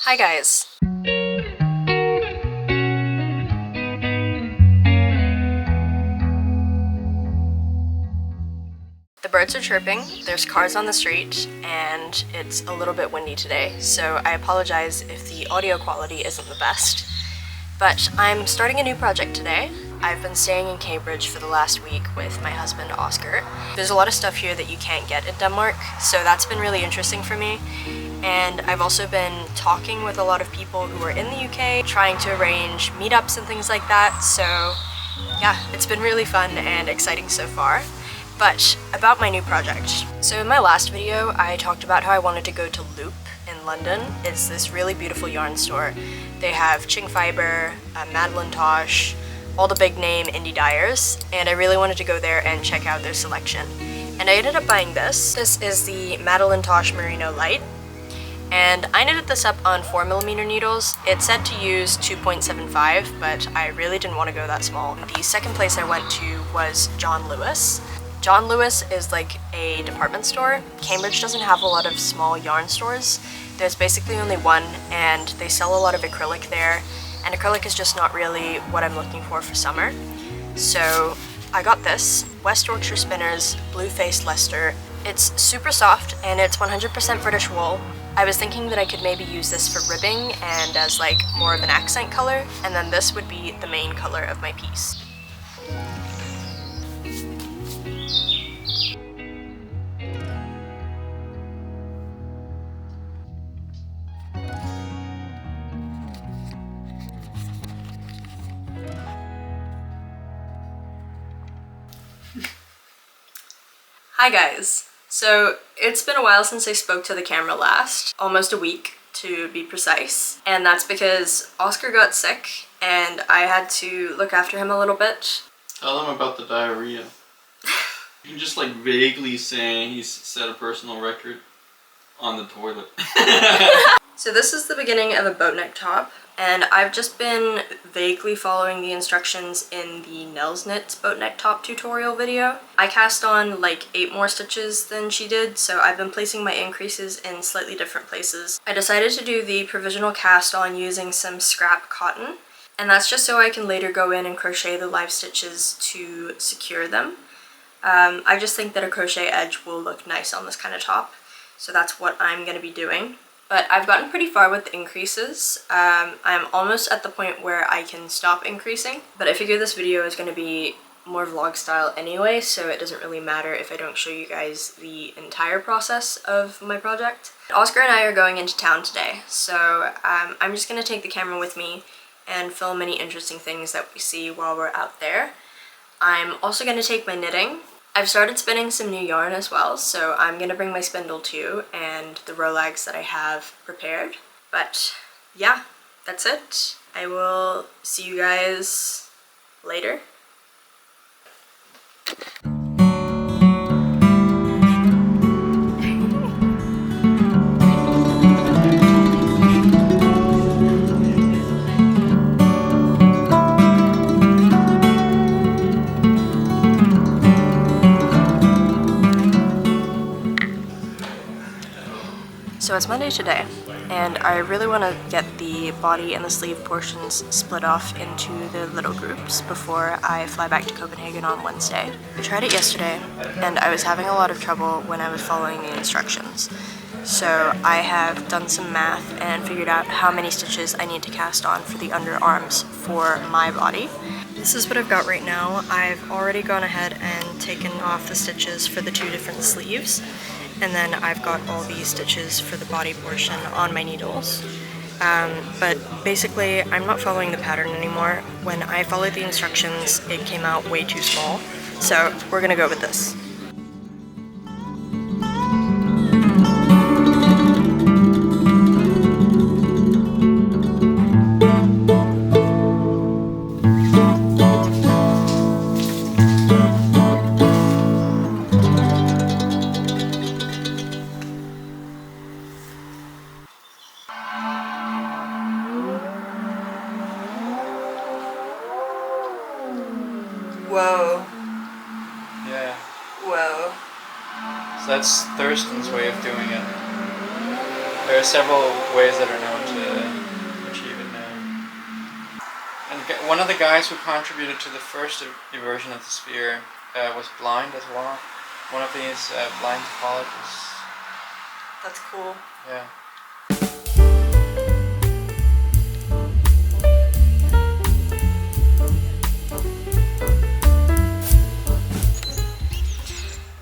Hi guys. The birds are chirping, there's cars on the street, and it's a little bit windy today, so I apologize if the audio quality isn't the best. But I'm starting a new project today. I've been staying in Cambridge for the last week with my husband Oscar. There's a lot of stuff here that you can't get in Denmark, so that's been really interesting for me. And I've also been talking with a lot of people who are in the UK, trying to arrange meetups and things like that, so yeah, it's been really fun and exciting so far. But about my new project. So in my last video, I talked about how I wanted to go to Loop in London. It's this really beautiful yarn store. They have Ching Fiber, Madeline, Tosh, all the big name indie dyers, and I really wanted to go there and check out their selection. And I ended up buying this. This is the Madeline Tosh Merino Light, and I knitted this up on 4mm needles. It said to use 2.75, but I really didn't want to go that small. The second place I went to was John Lewis. John Lewis is like a department store. Cambridge doesn't have a lot of small yarn stores. There's basically only one, and they sell a lot of acrylic there, and acrylic is just not really what I'm looking for summer. So I got this, West Yorkshire Spinners Bluefaced Leicester. It's super soft and it's 100% British wool. I was thinking that I could maybe use this for ribbing and as like more of an accent color, and then this would be the main color of my piece. Hi guys! So it's been a while since I spoke to the camera last, almost a week to be precise, and that's because Oscar got sick and I had to look after him a little bit. Tell them about the diarrhea. You can just like vaguely say he's set a personal record on the toilet. So this is the beginning of a boatneck top, and I've just been vaguely following the instructions in the Nell's Knits boatneck top tutorial video. I cast on like 8 more stitches than she did, so I've been placing my increases in slightly different places. I decided to do the provisional cast on using some scrap cotton, and that's just so I can later go in and crochet the live stitches to secure them. I just think that a crochet edge will look nice on this kind of top, so that's what I'm going to be doing. But I've gotten pretty far with the increases. I'm almost at the point where I can stop increasing, but I figure this video is going to be more vlog style anyway, so it doesn't really matter if I don't show you guys the entire process of my project. Oscar and I are going into town today, so I'm just going to take the camera with me and film any interesting things that we see while we're out there. I'm also going to take my knitting. I've started spinning some new yarn as well, so I'm going to bring my spindle too and the rolags that I have prepared. But yeah, that's it. I will see you guys later. So it's Monday today, and I really want to get the body and the sleeve portions split off into the little groups before I fly back to Copenhagen on Wednesday. I tried it yesterday, and I was having a lot of trouble when I was following the instructions. So I have done some math and figured out how many stitches I need to cast on for the underarms for my body. This is what I've got right now. I've already gone ahead and taken off the stitches for the 2 different sleeves. And then I've got all these stitches for the body portion on my needles. But basically, I'm not following the pattern anymore. When I followed the instructions, it came out way too small. So we're gonna go with this. Whoa. Yeah. Whoa. So that's Thurston's way of doing it. There are several ways that are known to one of the guys who contributed to the first version of the sphere was blind as well. One of these blind topologists. That's cool. Yeah.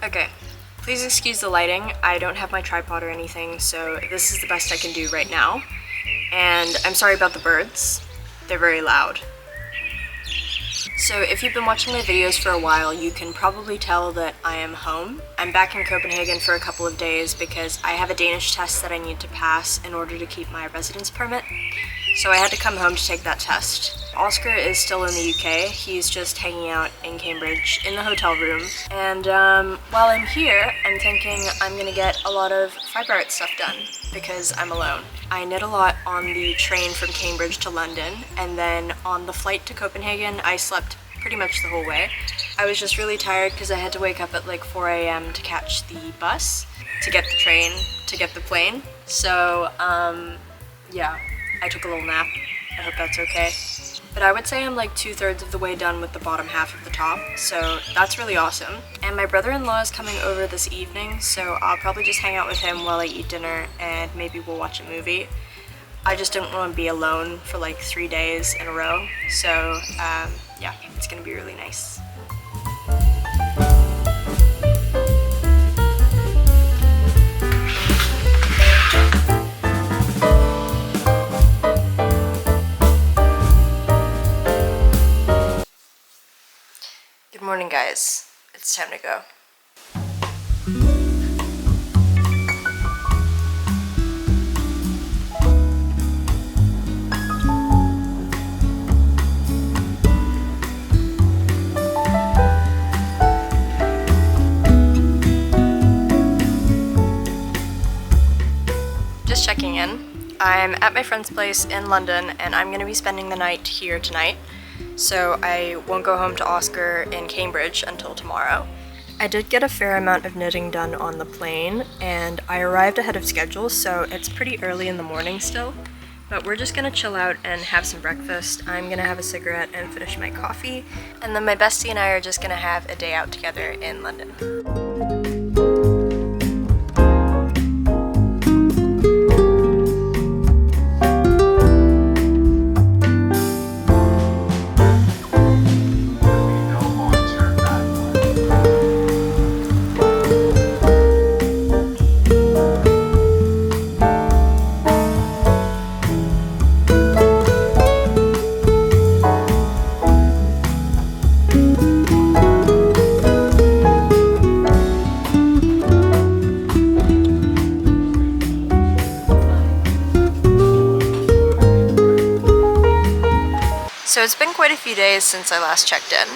Okay, please excuse the lighting. I don't have my tripod or anything, so this is the best I can do right now. And I'm sorry about the birds. They're very loud. So if you've been watching my videos for a while, you can probably tell that I am home. I'm back in Copenhagen for a couple of days because I have a Danish test that I need to pass in order to keep my residence permit. So I had to come home to take that test. Oscar is still in the UK. He's just hanging out in Cambridge in the hotel room. And while I'm here, I'm thinking I'm gonna get a lot of fiber art stuff done because I'm alone. I knit a lot on the train from Cambridge to London, and then on the flight to Copenhagen, I slept pretty much the whole way. I was just really tired because I had to wake up at like 4 a.m. to catch the bus, to get the train, to get the plane. So, yeah, I took a little nap. I hope that's okay. But I would say I'm like 2/3 of the way done with the bottom half of the top, so that's really awesome. And my brother-in-law is coming over this evening, so I'll probably just hang out with him while I eat dinner and maybe we'll watch a movie. I just didn't want to be alone for like 3 days in a row, so yeah, it's gonna be really nice. Good morning, guys. It's time to go. Just checking in. I'm at my friend's place in London and I'm gonna be spending the night here tonight. So I won't go home to Oscar in Cambridge until tomorrow. I did get a fair amount of knitting done on the plane, and I arrived ahead of schedule, so it's pretty early in the morning still. But we're just gonna chill out and have some breakfast. I'm gonna have a cigarette and finish my coffee, and then my bestie and I are just gonna have a day out together in London. So it's been quite a few days since I last checked in,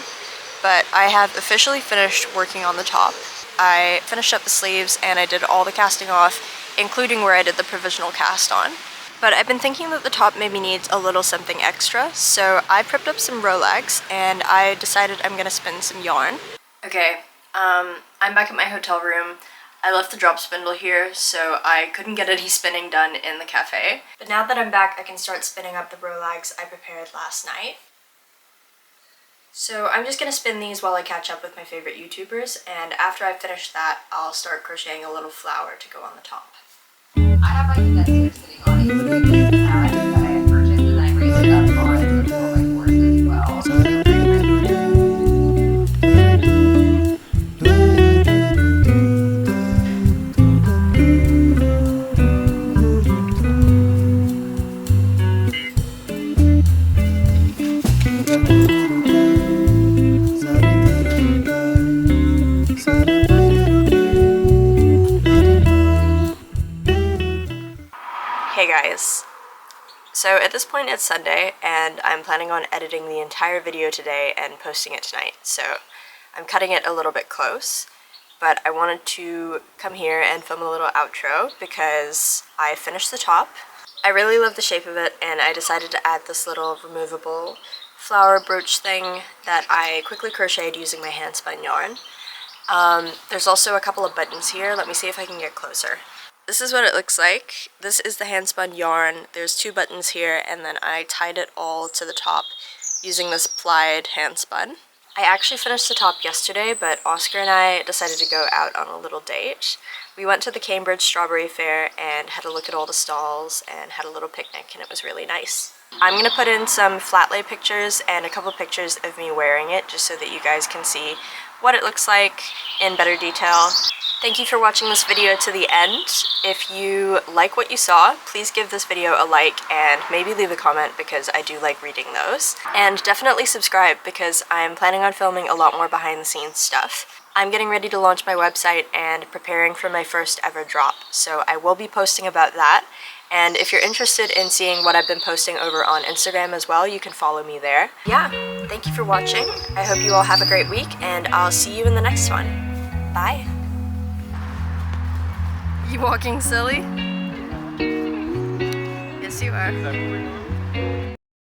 but I have officially finished working on the top. I finished up the sleeves and I did all the casting off, including where I did the provisional cast on. But I've been thinking that the top maybe needs a little something extra, so I prepped up some rolags and I decided I'm gonna spin some yarn. Okay, I'm back at my hotel room. I left the drop spindle here, so I couldn't get any spinning done in the cafe. But now that I'm back, I can start spinning up the rolags I prepared last night. So I'm just gonna spin these while I catch up with my favorite YouTubers, and after I finish that, I'll start crocheting a little flower to go on the top. I have like this here sitting on it. That I had purchased and I raised it up on the 4x4s as well. Hey guys. So at this point it's Sunday and I'm planning on editing the entire video today and posting it tonight. So I'm cutting it a little bit close, but I wanted to come here and film a little outro because I finished the top. I really love the shape of it and I decided to add this little removable flower brooch thing that I quickly crocheted using my handspun yarn. There's also a couple of buttons here. Let me see if I can get closer. This is what it looks like. This is the handspun yarn. There's 2 buttons here and then I tied it all to the top using this plied handspun. I actually finished the top yesterday, but Oscar and I decided to go out on a little date. We went to the Cambridge Strawberry Fair and had a look at all the stalls and had a little picnic, and it was really nice. I'm gonna put in some flat lay pictures and a couple pictures of me wearing it just so that you guys can see what it looks like in better detail. Thank you for watching this video to the end. If you like what you saw, please give this video a like and maybe leave a comment because I do like reading those. And definitely subscribe because I'm planning on filming a lot more behind the scenes stuff. I'm getting ready to launch my website and preparing for my first ever drop, so I will be posting about that. And if you're interested in seeing what I've been posting over on Instagram as well, you can follow me there. Yeah, thank you for watching. I hope you all have a great week, and I'll see you in the next one. Bye. You walking silly? Yes, you are.